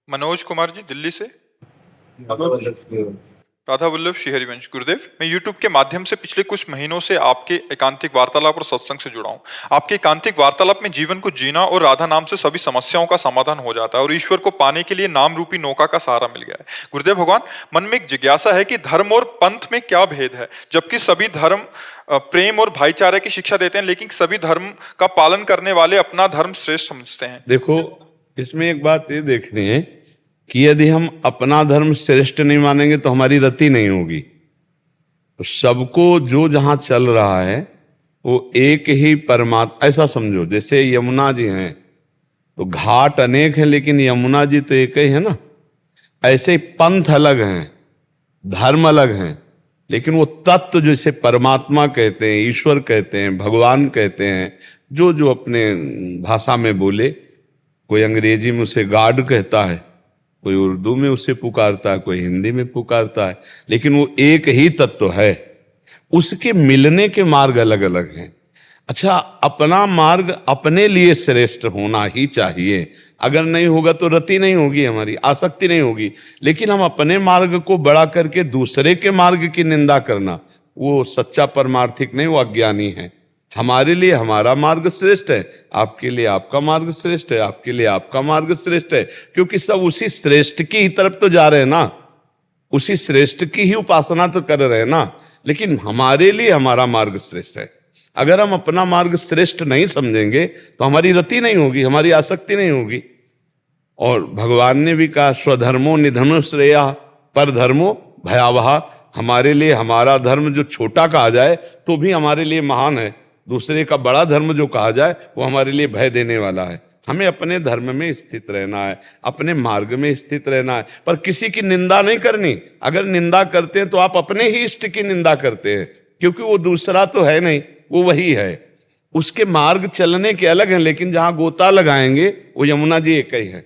मनोज कुमार जी दिल्ली से। राधा राधा वल्लभ श्री हरिवंश। गुरुदेव, मैं YouTube के माध्यम से पिछले कुछ महीनों से आपके एकांतिक वार्तालाप और सत्संग से जुड़ा हूँ। आपके एकांतिक वार्तालाप में जीवन को जीना और राधा नाम से सभी समस्याओं का समाधान हो जाता है और ईश्वर को पाने के लिए नाम रूपी नौका का सहारा मिल गया है। गुरुदेव भगवान, मन में एक जिज्ञासा है कि धर्म और पंथ में क्या भेद है, जबकि सभी धर्म प्रेम और भाईचारे की शिक्षा देते हैं, लेकिन सभी धर्म का पालन करने वाले अपना धर्म श्रेष्ठ समझते हैं। देखो, इसमें एक बात ये देखनी है कि यदि हम अपना धर्म श्रेष्ठ नहीं मानेंगे तो हमारी रति नहीं होगी। तो सबको जो जहां चल रहा है वो एक ही परमात्मा, ऐसा समझो। जैसे यमुना जी हैं तो घाट अनेक हैं, लेकिन यमुना जी तो एक ही है ना। ऐसे पंथ अलग हैं, धर्म अलग हैं, लेकिन वो तत्व जैसे परमात्मा कहते हैं, ईश्वर कहते हैं, भगवान कहते हैं, जो जो अपने भाषा में बोले। कोई अंग्रेजी में उसे गॉड कहता है, कोई उर्दू में उसे पुकारता है, कोई हिंदी में पुकारता है, लेकिन वो एक ही तत्व है। उसके मिलने के मार्ग अलग अलग हैं। अच्छा, अपना मार्ग अपने लिए श्रेष्ठ होना ही चाहिए। अगर नहीं होगा तो रति नहीं होगी, हमारी आसक्ति नहीं होगी। लेकिन हम अपने मार्ग को बड़ा करके दूसरे के मार्ग की निंदा करना, वो सच्चा परमार्थिक नहीं, वो अज्ञानी है। हमारे लिए हमारा मार्ग श्रेष्ठ है, आपके लिए आपका मार्ग श्रेष्ठ है, आपके लिए आपका मार्ग श्रेष्ठ है, क्योंकि सब उसी श्रेष्ठ की ही तरफ तो जा रहे हैं ना, उसी श्रेष्ठ की ही उपासना तो कर रहे हैं ना। लेकिन हमारे लिए हमारा मार्ग श्रेष्ठ है। अगर हम अपना मार्ग श्रेष्ठ नहीं समझेंगे तो हमारी रति नहीं होगी, हमारी आसक्ति नहीं होगी। और भगवान ने भी कहा, स्वधर्मो निधनो श्रेया पर धर्मो भयावहा। हमारे लिए हमारा धर्म जो छोटा कहा जाए तो भी हमारे लिए महान है, दूसरे का बड़ा धर्म जो कहा जाए वो हमारे लिए भय देने वाला है। हमें अपने धर्म में स्थित रहना है, अपने मार्ग में स्थित रहना है, पर किसी की निंदा नहीं करनी। अगर निंदा करते हैं तो आप अपने ही इष्ट की निंदा करते हैं, क्योंकि वो दूसरा तो है नहीं, वो वही है। उसके मार्ग चलने के अलग हैं, लेकिन जहां गोता लगाएंगे वो यमुना जी एक ही है,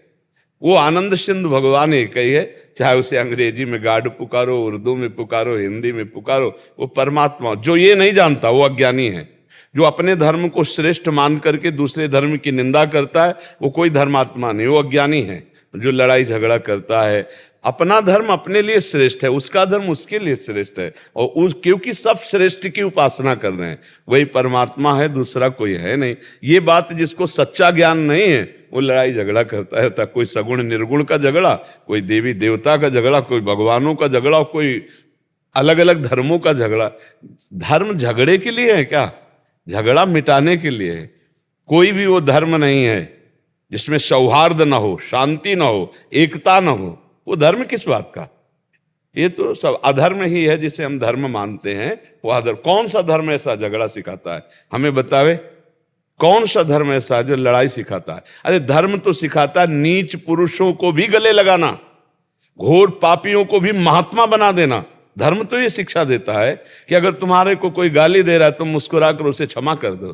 वो आनंद सिंधु भगवान एक ही है। चाहे उसे अंग्रेजी में गॉड पुकारो, उर्दू में पुकारो, हिंदी में पुकारो, वो परमात्मा। जो ये नहीं जानता वो अज्ञानी है। जो अपने धर्म को श्रेष्ठ मान करके दूसरे धर्म की निंदा करता है वो कोई धर्मात्मा नहीं, वो अज्ञानी है। जो लड़ाई झगड़ा करता है, अपना धर्म अपने लिए श्रेष्ठ है, उसका धर्म उसके लिए श्रेष्ठ है, और क्योंकि सब श्रेष्ठ की उपासना कर रहे हैं, वही परमात्मा है, दूसरा कोई है नहीं। ये बात जिसको सच्चा ज्ञान नहीं है वो लड़ाई झगड़ा करता है। कोई सगुण निर्गुण का झगड़ा, कोई देवी देवता का झगड़ा, कोई भगवानों का झगड़ा, कोई अलग अलग धर्मों का झगड़ा। धर्म झगड़े के लिए है क्या? झगड़ा मिटाने के लिए। कोई भी वो धर्म नहीं है जिसमें सौहार्द ना हो, शांति ना हो, एकता ना हो। वो धर्म किस बात का? ये तो सब अधर्म ही है जिसे हम धर्म मानते हैं, वो अधर्म। कौन सा धर्म ऐसा झगड़ा सिखाता है? हमें बतावे, कौन सा धर्म ऐसा जो लड़ाई सिखाता है? अरे धर्म तो सिखाता है नीच पुरुषों को भी गले लगाना, घोर पापियों को भी महात्मा बना देना। धर्म तो ये शिक्षा देता है कि अगर तुम्हारे को कोई गाली दे रहा है तुम मुस्कुरा कर उसे क्षमा कर दो,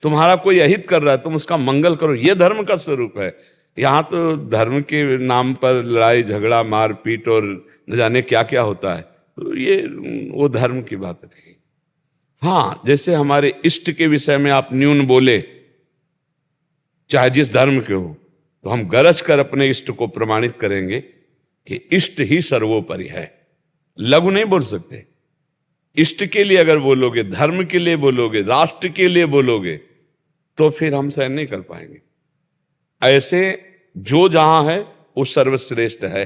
तुम्हारा कोई अहित कर रहा है तुम उसका मंगल करो। ये धर्म का स्वरूप है। यहाँ तो धर्म के नाम पर लड़ाई झगड़ा, मार पीट और न जाने क्या क्या होता है। तो ये वो धर्म की बात नहीं। हाँ, जैसे हमारे इष्ट के विषय में आप न्यून बोले, चाहे जिस धर्म के हो, तो हम गरज कर अपने इष्ट को प्रमाणित करेंगे कि इष्ट ही सर्वोपरि है। लघु नहीं बोल सकते। इष्ट के लिए अगर बोलोगे, धर्म के लिए बोलोगे, राष्ट्र के लिए बोलोगे, तो फिर हम सहन नहीं कर पाएंगे। ऐसे जो जहां है वो सर्वश्रेष्ठ है,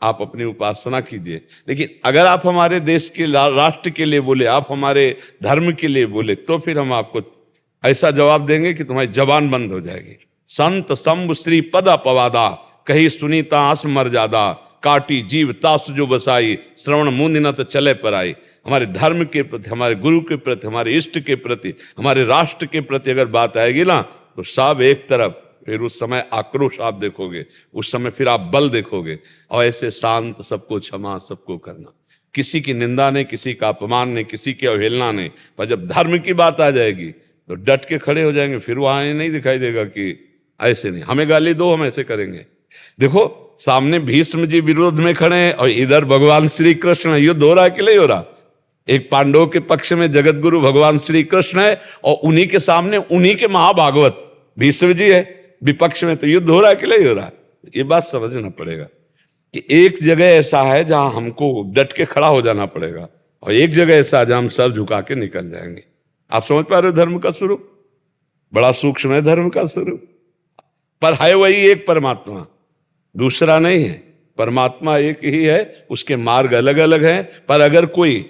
आप अपनी उपासना कीजिए। लेकिन अगर आप हमारे देश के राष्ट्र के लिए बोले, आप हमारे धर्म के लिए बोले, तो फिर हम आपको ऐसा जवाब देंगे कि तुम्हारी जबान बंद हो जाएगी। संत शंभु श्री पद अपवादा, कही सुनीता आस मर जादा, काटी जीव तास जो बसाई, श्रवण मुंदिनत चले पर आई। हमारे धर्म के प्रति, हमारे गुरु के प्रति, हमारे इष्ट के प्रति, हमारे राष्ट्र के प्रति अगर बात आएगी ना, तो सब एक तरफ। फिर उस समय आक्रोश आप देखोगे, उस समय फिर आप बल देखोगे। और ऐसे शांत, सबको क्षमा, सबको करना, किसी की निंदा नहीं, किसी का अपमान नहीं, किसी की अवहेलना नहीं। पर जब धर्म की बात आ जाएगी तो डट के खड़े हो जाएंगे। फिर वहां ये नहीं दिखाई देगा कि ऐसे नहीं, हमें गाली दो हम ऐसे करेंगे। देखो, सामने भीष्म जी विरोध में खड़े हैं और इधर भगवान श्री कृष्ण। युद्ध हो रहा है कि नहीं हो रहा? एक पांडवों के पक्ष में जगत गुरु भगवान श्री कृष्ण है और उन्हीं के सामने उन्हीं के महाभागवत भीष्म जी है विपक्ष में। तो युद्ध हो रहा है कि नहीं हो रहा? ये बात समझना पड़ेगा कि एक जगह ऐसा है जहां हमको डट के खड़ा हो जाना पड़ेगा और एक जगह ऐसा है जहां हम सर झुका के निकल जाएंगे। आप समझ पा रहे हो धर्म का स्वरूप? बड़ा सूक्ष्म है धर्म का स्वरूप, पर है वही एक परमात्मा, दूसरा नहीं है। परमात्मा एक ही है, उसके मार्ग अलग अलग हैं, पर अगर कोई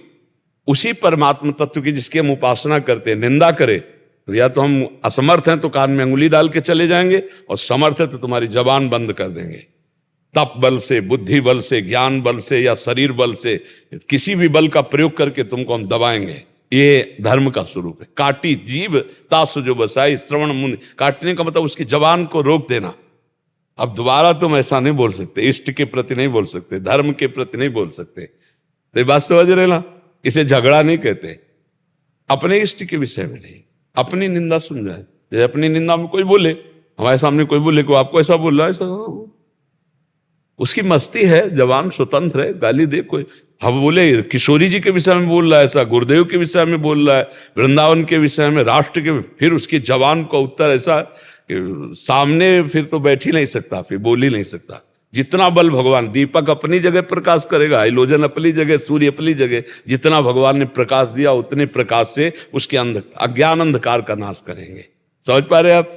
उसी परमात्मा तत्व की जिसकी हम उपासना करते हैं निंदा करे तो या तो हम असमर्थ हैं तो कान में अंगुली डाल के चले जाएंगे, और समर्थ है तो तुम्हारी जबान बंद कर देंगे। तप बल से, बुद्धि बल से, ज्ञान बल से या शरीर बल से, किसी भी बल का प्रयोग करके तुमको हम दबाएंगे। ये धर्म का स्वरूप है। काटी जीभ तासु जो बसाई, श्रवण मुनि, काटने का मतलब उसकी जबान को रोक देना। अब दोबारा तुम ऐसा नहीं बोल सकते, इष्ट के प्रति नहीं बोल सकते, धर्म के प्रति नहीं बोल सकते। तो ये बात समझ रहे ना? इसे झगड़ा नहीं कहते। अपने इष्ट के विषय में नहीं, अपनी निंदा सुन जाए। जैसे अपनी निंदा में कोई बोले, हमारे सामने कोई बोले को आपको ऐसा बोल रहा है, ऐसा, उसकी मस्ती है, जवान स्वतंत्र है, गाली दे कोई। हम बोले किशोरी जी के विषय में बोल रहा है ऐसा, गुरुदेव के विषय में बोल रहा है, वृंदावन के विषय में, राष्ट्र के, फिर उसकी जवान का उत्तर ऐसा सामने फिर तो बैठ ही नहीं सकता, फिर बोल ही नहीं सकता। जितना बल भगवान, दीपक अपनी जगह प्रकाश करेगा, हाइलोजन अपनी जगह, सूर्य अपनी जगह, जितना भगवान ने प्रकाश दिया उतने प्रकाश से उसके अज्ञान अंधकार का नाश करेंगे। समझ पा रहे आप?